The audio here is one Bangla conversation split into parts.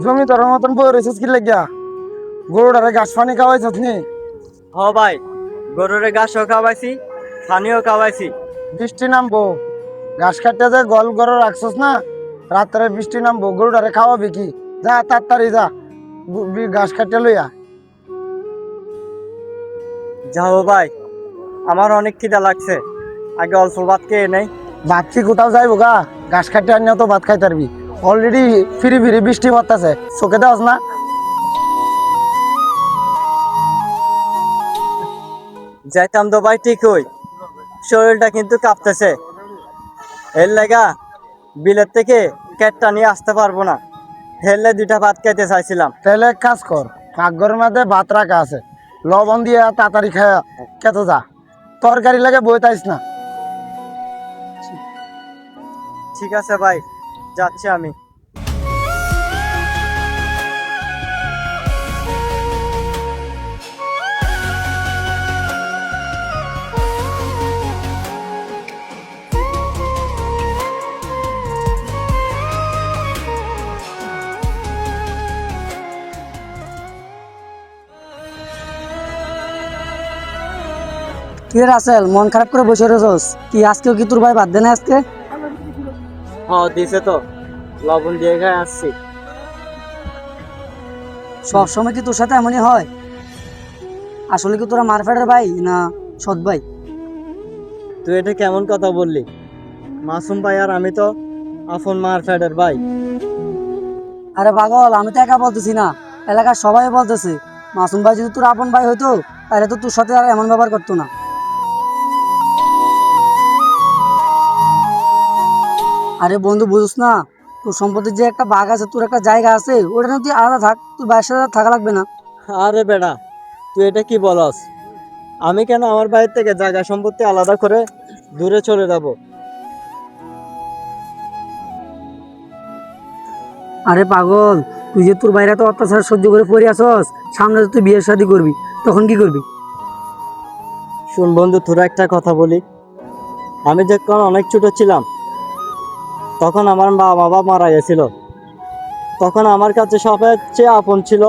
জমি তোর মতন বই রয়েছিস কি লাগিয়া? গরুটারে ঘাস পানি খাওয়াইছিস নি? হ ভাই, গরুরে ঘাসও খাওয়াইছি, পানিও খাওয়াইছি। বৃষ্টি নামবো, ঘাস কাটতে যে গল গরু রাখছস না, রাত্রে বৃষ্টি নামবো, গরুটারে খাওয়াবি কি? যা তাড়াতাড়ি যা, ঘাস কাটতে লইয়া। যাও ভাই, আমার অনেক খিদা লাগছে, আগে অল্প ভাত খেয়ে নেই। ভাত কি কোথাও যাইবো গা? ঘাস কাটতে আনিও তো ভাত খাইতে পারবি। অলরেডি ফিরি ফিরি বৃষ্টি পড়তেছে, চোখে দেওয়াস না? যাইতাম তো ভাই ঠিকই, শরীরটা কিন্তু কাঁপতেছে। এর লাগা বিলের থেকে কেটটা নিয়ে আসতে পারবো না। হেললে দুইটা ভাত খাইতে চাইছিলাম। তাহলে এক কাজ কর, পাকঘরের মধ্যে ভাত রাখা আছে, লবণ দিয়ে তাড়াতাড়ি খায়া খেতে যা। তরকারি লাগে বই তাইস না। ঠিক আছে ভাই, যাচ্ছি আমি। কি রে রাসেল, মন খারাপ করে বসে রয়েছস? কি আজকেও কি তোর ভাই বাদ দেয় না আজকে? হ্যাঁ দিছে তো, লবণ দিয়ে খাই আসছি। সব সময় কি তোর সাথে এমনই হয়? আসলে কি তোরা মারফেটের ভাই না সৎ ভাই? তুই এটা কেমন কথা বললি? মাসুম ভাই আর আমি তো আপন মার ফ্যাডের ভাই। আরে পাগল, আমি তো একা বলতেছি না, এলাকার সবাই বলতেছে। মাসুম ভাই যদি তোর আপন ভাই হইতো তাহলে তো তোর সাথে আর এমন ব্যবহার করতো না। আরে বন্ধু, বুঝছ না? তোর সম্পত্তির যে একটা বাঘ আছে, তোর একটা জায়গা আছে, ওটা নিয়ে তুই আলাদা থাক, তোর ভাইয়ের সাথে আর থাকা লাগবে না। আরে বেটা, তুই এটা কি বলস? আমি কেন আমার বাড়ির থেকে জায়গা সম্পত্তি আলাদা করে দূরে চলে যাব? আরে পাগল, তুই যে তোর বাইরে তো অত্যাচার সহ্য করে পড়ে আসস, সামনে তো তুই বিয়ের শাদী করবি, তখন কি করবি? শুন বন্ধু, তোরা একটা কথা বলি। আমি যখন অনেক ছোট ছিলাম, তখন আমার মা বাবা মারা গেছিল। তখন আমার কাছে সবচেয়ে আপন ছিল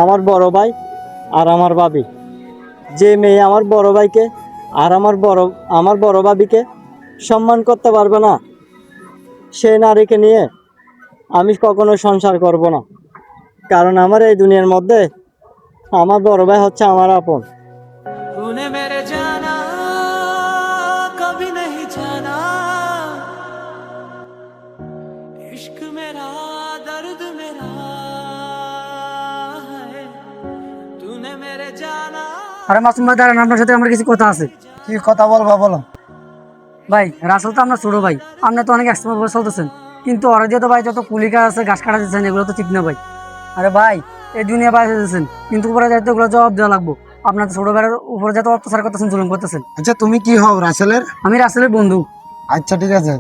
আমার বড় ভাই আর আমার ভাবি। যে মেয়ে আমার বড় ভাইকে আর আমার বড় ভাবিকে সম্মান করতে পারবে না, সেই নারীকে নিয়ে আমি কখনো সংসার করব না। কারণ আমার এই দুনিয়ার মধ্যে আমার বড় ভাই হচ্ছে আমার আপন। तूने मेरे जाना कभी नहीं जाना इश्क मेरा दर्द मेरा है तूने मेरे जाना। আরে মাসুম ভাই দাঁড়ান, আপনার সাথে আমার কিছু কথা আছে। কি কথা বলবা বলো? ভাই রাসেল তো আপনার ছোট ভাই, আপনি তো অনেক একসময় চলতেছেন, কিন্তু ওরা দিয়ে তো ভাই যত কুলিকা আছে, ঘাস কাটা দিচ্ছেন, এগুলো তো ঠিক না ভাই। আরে ভাই, এই দুনিয়া বাইরে দিচ্ছেন, কিন্তু উপরে যাইতে ওগুলো জবাব দেওয়া লাগবো। আপনার ছোট ভাইয়ের উপরে যত অত্যাচার করতেছেন, জুলুম করতেছেন। আচ্ছা তুমি কি হও রাসেলের? আমি রাসেলের বন্ধু। আচ্ছা ঠিক আছে,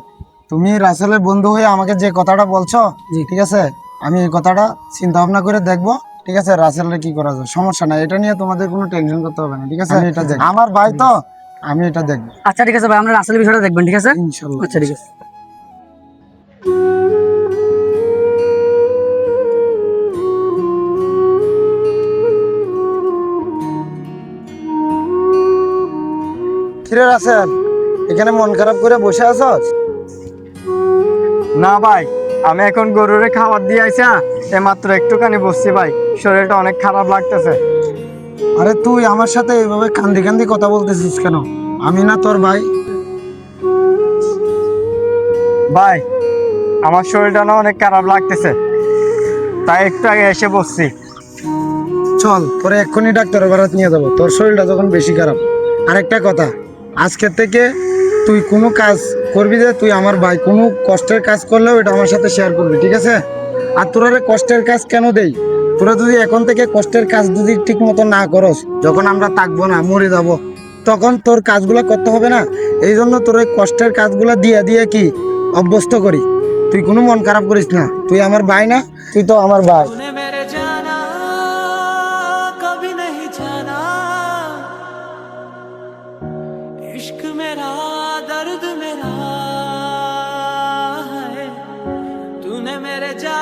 তুমি রাসেলের বন্ধু হয়ে আমাকে যে কথাটা বলছো, জি। ঠিক আছে, আমি এই কথাটা চিন্তা ভাবনা করে দেখবো। ঠিক আছে, রাসেলের কি করা যায়, সমস্যা নাই, এটা নিয়ে তোমাদের কোনো টেনশন করতে হবে না। ঠিক আছে, আমি এটা দেখবো, আমার ভাই তো, আমি এটা দেখবো আচ্ছা ঠিক আছে ভাই, আমরা রাসেলের বিষয়টা দেখবেন, ঠিক আছে? ইনশাল্লাহ। আচ্ছা ঠিক আছে। কিরে রাসেল, এখানে মন খারাপ করে বসে আছস? না ভাই, আমি এখন গরুরে খাবার দিয়ে আইসা মাত্র একটুখানি বসছি ভাই, শরীরটা অনেক খারাপ লাগতেছে। আরে তুই আমার সাথে এইভাবে কান্দি কান্দি কথা বলতেছিস কেন? আমি না তোর ভাই? ভাই, আমার শরীরটা না অনেক খারাপ লাগতেছে, তাই একটু আগে এসে বসছি। চল তোরে এক্ষুনি ডাক্তারের বাড়ি নিয়ে যাবো, তোর শরীরটা যখন বেশি খারাপ। আরেকটা কথা, আজকের থেকে তুই কোনো কাজ করবি যে, তুই আমার ভাই, কোনো কষ্টের কাজ করলেও এটা আমার সাথে শেয়ার করবি, ঠিক আছে? আর তোরা রে কষ্টের কাজ কেন দেই? তোরা যদি এখন থেকে কষ্টের কাজ যদি ঠিক মতো না করস, যখন আমরা থাকবো না, মরে যাব, তখন তোর কাজগুলো করতে হবে না। এই জন্য তোর এই কষ্টের কাজগুলো দিয়ে দিয়ে কি অভ্যস্ত করি। তুই কোনো মন খারাপ করিস না, তুই আমার ভাই না? তুই তো আমার ভাই। तूने मेरे जाना कभी नहीं जाना इश्क मेरा दर्द मेरा है तूने मेरे जाना।